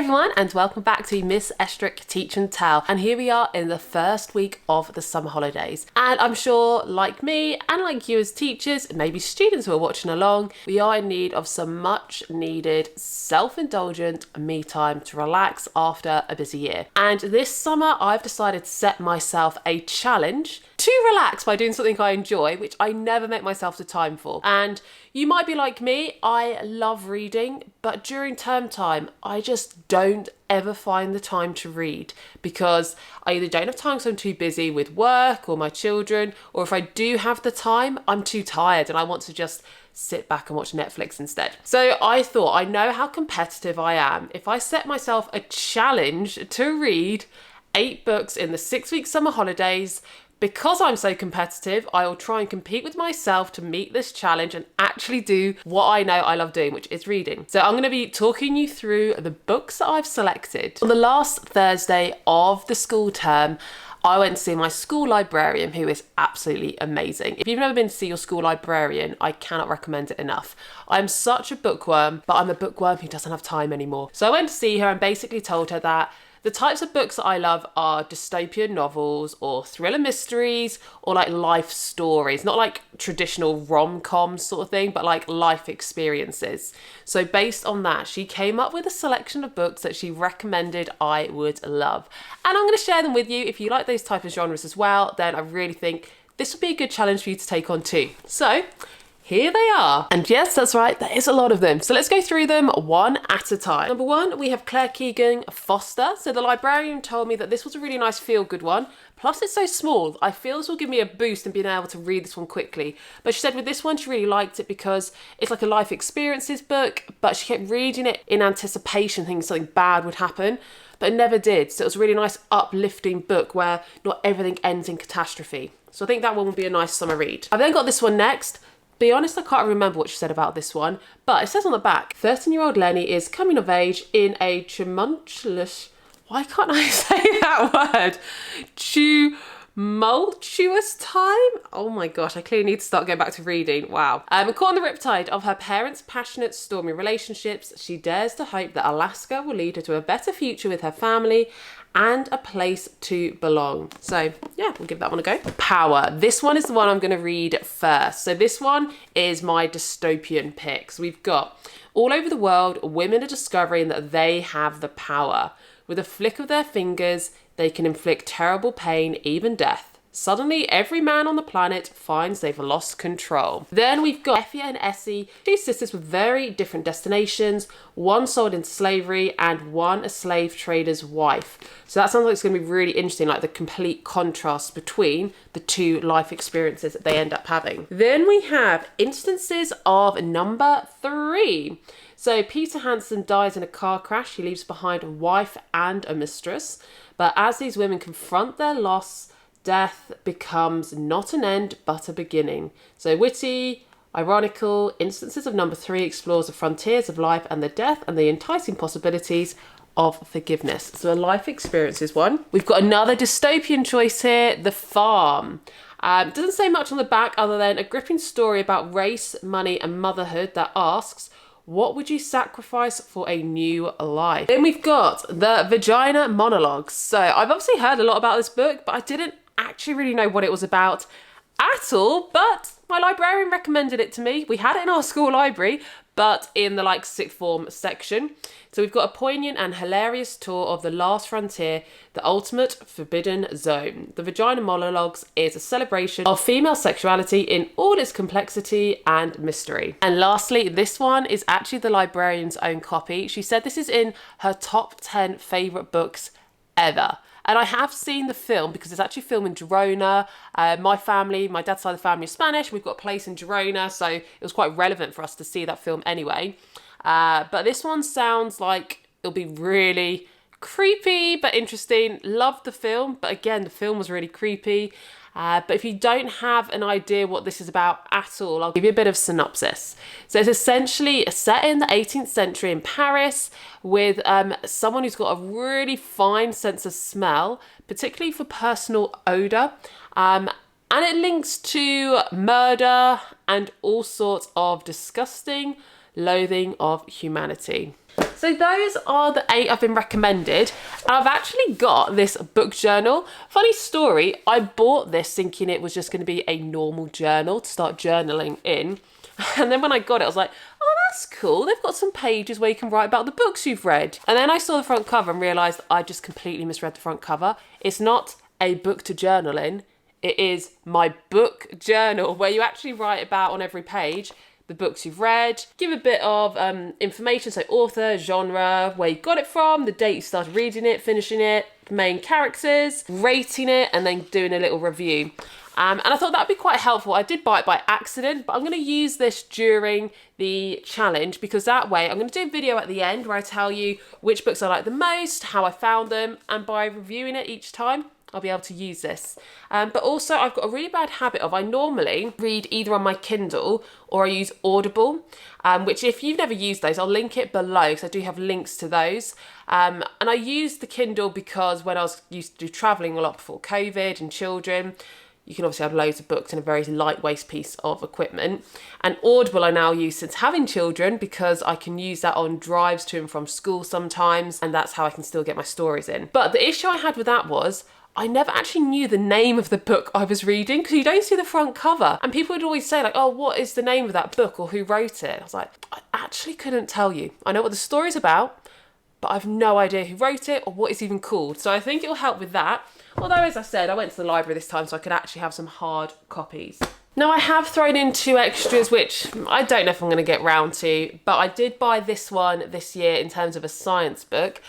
everyone, and welcome back to Miss Estruch Teach and Tell. And here we are in the first week of the summer holidays. And I'm sure, like me and like you as teachers, and maybe students who are watching along, we are in need of some much needed self-indulgent me time to relax after a busy year. And this summer, I've decided to set myself a challenge to relax by doing something I enjoy, which I never make myself the time for. And you might be like me, I love reading, but during term time, I just don't ever find the time to read because I either don't have time because I'm too busy with work or my children, or if I do have the time, I'm too tired and I want to just sit back and watch Netflix instead. So I thought, I know how competitive I am. If I set myself a challenge to read 8 books in the 6-week summer holidays, because I'm so competitive, I will try and compete with myself to meet this challenge and actually do what I know I love doing, which is reading. So I'm going to be talking you through the books that I've selected. On the last Thursday of the school term, I went to see my school librarian, who is absolutely amazing. If you've never been to see your school librarian, I cannot recommend it enough. I'm such a bookworm, but I'm a bookworm who doesn't have time anymore. So I went to see her and basically told her that the types of books that I love are dystopian novels or thriller mysteries or like life stories, not like traditional rom-com sort of thing, but like life experiences. So based on that, she came up with a selection of books that she recommended I would love. And I'm going to share them with you. If you like those type of genres as well, then I really think this would be a good challenge for you to take on too. So here they are. And yes, that's right, there is a lot of them. So let's go through them one at a time. Number 1, we have Claire Keegan Foster. So the librarian told me that this was a really nice feel-good one. Plus it's so small. I feel this will give me a boost in being able to read this one quickly. But she said with this one, she really liked it because it's like a life experiences book, but she kept reading it in anticipation, thinking something bad would happen, but it never did. So it was a really nice uplifting book where not everything ends in catastrophe. So I think that one will be a nice summer read. I've then got this one next. Be honest, I can't remember what she said about this one, but it says on the back, 13-year-old Lenny is coming of age in a tumultuous, why can't I say that word? Tumultuous time? Oh my gosh, I clearly need to start going back to reading. Wow. Caught in the riptide of her parents' passionate, stormy relationships, she dares to hope that Alaska will lead her to a better future with her family and a place to belong. So yeah, we'll give that one a go. Power. This one is the one I'm going to read first. So this one is my dystopian picks. We've got all over the world, women are discovering that they have the power. With a flick of their fingers, they can inflict terrible pain, even death. Suddenly, every man on the planet finds they've lost control. Then we've got Effie and Essie, 2 sisters with very different destinations, one sold into slavery and one a slave trader's wife. So that sounds like it's going to be really interesting, like the complete contrast between the 2 life experiences that they end up having. Then we have instances of number 3. So Peter Hansen dies in a car crash. He leaves behind a wife and a mistress. But as these women confront their loss, death becomes not an end, but a beginning. So witty, ironical, instances of number 3 explores the frontiers of life and the death and the enticing possibilities of forgiveness. So a life experiences one. We've got another dystopian choice here, The Farm. Doesn't say much on the back other than a gripping story about race, money and motherhood that asks, what would you sacrifice for a new life? Then we've got The Vagina Monologues. So I've obviously heard a lot about this book, but I didn't actually really know what it was about at all, but my librarian recommended it to me. We had it in our school library, but in the like sixth form section. So we've got a poignant and hilarious tour of the last frontier, the ultimate forbidden zone. The Vagina Monologues is a celebration of female sexuality in all its complexity and mystery. And lastly, this one is actually the librarian's own copy. She said this is in her top 10 favourite books ever. And I have seen the film because it's actually filmed in Girona. My dad's side of the family is Spanish. We've got a place in Girona, so it was quite relevant for us to see that film anyway. But this one sounds like it'll be really creepy but interesting. Loved the film, but again, the film was really creepy. But if you don't have an idea what this is about at all, I'll give you a bit of synopsis. So it's essentially set in the 18th century in Paris with someone who's got a really fine sense of smell, particularly for personal odour. And it links to murder and all sorts of disgusting loathing of humanity. So those are the 8 I've been recommended. And I've actually got this book journal. Funny story, I bought this thinking it was just going to be a normal journal to start journaling in. And then when I got it, I was like, oh, that's cool. They've got some pages where you can write about the books you've read. And then I saw the front cover and realised I just completely misread the front cover. It's not a book to journal in. It is my book journal, where you actually write about on every page the books you've read, give a bit of information, so author, genre, where you got it from, the date you started reading it, finishing it, main characters, rating it, and then doing a little review. And I thought that'd be quite helpful. I did buy it by accident, but I'm going to use this during the challenge, because that way I'm going to do a video at the end where I tell you which books I like the most, how I found them, and by reviewing it each time, I'll be able to use this. But also I've got a really bad habit of, I normally read either on my Kindle or I use Audible, which if you've never used those, I'll link it below because I do have links to those. And I used the Kindle because when I was used to do travelling a lot before COVID and children, you can obviously have loads of books in a very lightweight piece of equipment. And Audible I now use since having children because I can use that on drives to and from school sometimes, and that's how I can still get my stories in. But the issue I had with that was I never actually knew the name of the book I was reading because you don't see the front cover. And people would always say like, oh, what is the name of that book or who wrote it? I was like, I actually couldn't tell you. I know what the story's about, but I've no idea who wrote it or what it's even called. So I think it'll help with that. Although, as I said, I went to the library this time so I could actually have some hard copies. Now, I have thrown in 2 extras, which I don't know if I'm going to get round to, but I did buy this one this year in terms of a science book.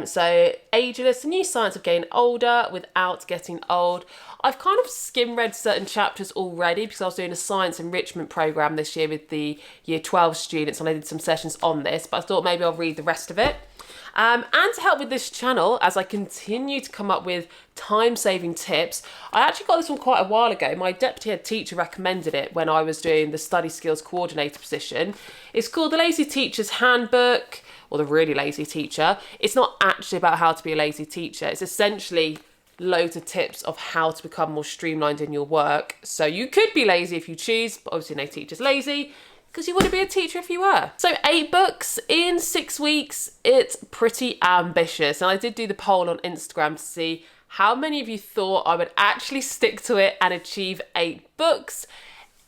So, Ageless, the new science of getting older without getting old. I've kind of skim-read certain chapters already because I was doing a science enrichment programme this year with the Year 12 students and I did some sessions on this, but I thought maybe I'll read the rest of it. And to help with this channel, as I continue to come up with time-saving tips, I actually got this one quite a while ago. My deputy head teacher recommended it when I was doing the study skills coordinator position. It's called The Lazy Teacher's Handbook, or The Really Lazy Teacher. It's not actually about how to be a lazy teacher. It's essentially loads of tips of how to become more streamlined in your work. So you could be lazy if you choose, but obviously no teacher's lazy, because you wouldn't be a teacher if you were. So 8 books in 6 weeks, it's pretty ambitious. And I did do the poll on Instagram to see how many of you thought I would actually stick to it and achieve 8 books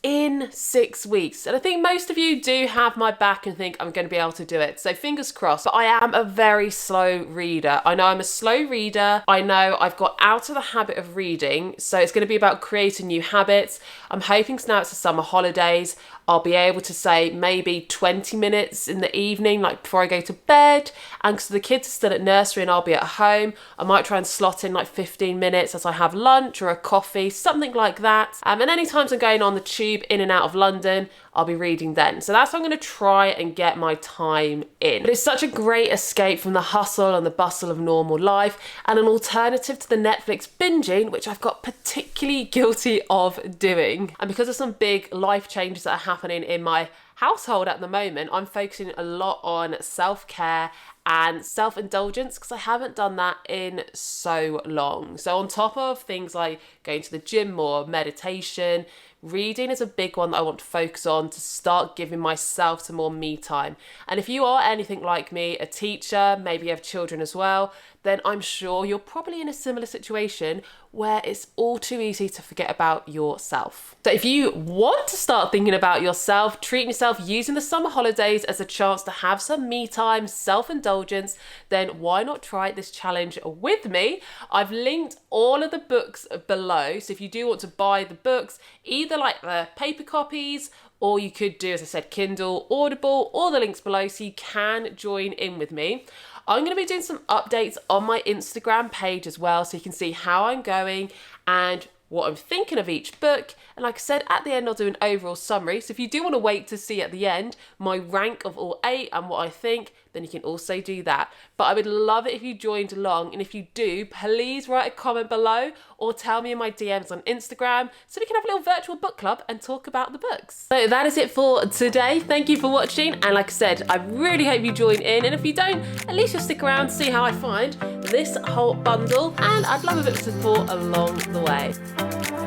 in 6 weeks. And I think most of you do have my back and think I'm going to be able to do it. So fingers crossed. But I am a very slow reader. I know I'm a slow reader. I know I've got out of the habit of reading. So it's going to be about creating new habits. I'm hoping now it's the summer holidays, I'll be able to say maybe 20 minutes in the evening, like before I go to bed. And because the kids are still at nursery and I'll be at home, I might try and slot in like 15 minutes as I have lunch or a coffee, something like that. And any times I'm going on the tube in and out of London, I'll be reading then. So that's what I'm going to try and get my time in. But it's such a great escape from the hustle and the bustle of normal life and an alternative to the Netflix binging, which I've got particularly guilty of doing. And because of some big life changes that are happening in my household at the moment, I'm focusing a lot on self-care and self-indulgence because I haven't done that in so long. So on top of things like going to the gym more, meditation, reading is a big one that I want to focus on to start giving myself some more me time. And if you are anything like me, a teacher, maybe you have children as well, then I'm sure you're probably in a similar situation where it's all too easy to forget about yourself. So if you want to start thinking about yourself, treating yourself, using the summer holidays as a chance to have some me time, self-indulgence, then why not try this challenge with me? I've linked all of the books below. So if you do want to buy the books, either like the paper copies, or you could do, as I said, Kindle, Audible, all the links below so you can join in with me. I'm going to be doing some updates on my Instagram page as well so you can see how I'm going and what I'm thinking of each book. And like I said, at the end I'll do an overall summary. So if you do want to wait to see at the end my rank of all 8 and what I think, then you can also do that. But I would love it if you joined along. And if you do, please write a comment below or tell me in my DMs on Instagram so we can have a little virtual book club and talk about the books. So that is it for today. Thank you for watching. And like I said, I really hope you join in. And if you don't, at least you'll stick around to see how I find this whole bundle. And I'd love a bit of support along the way.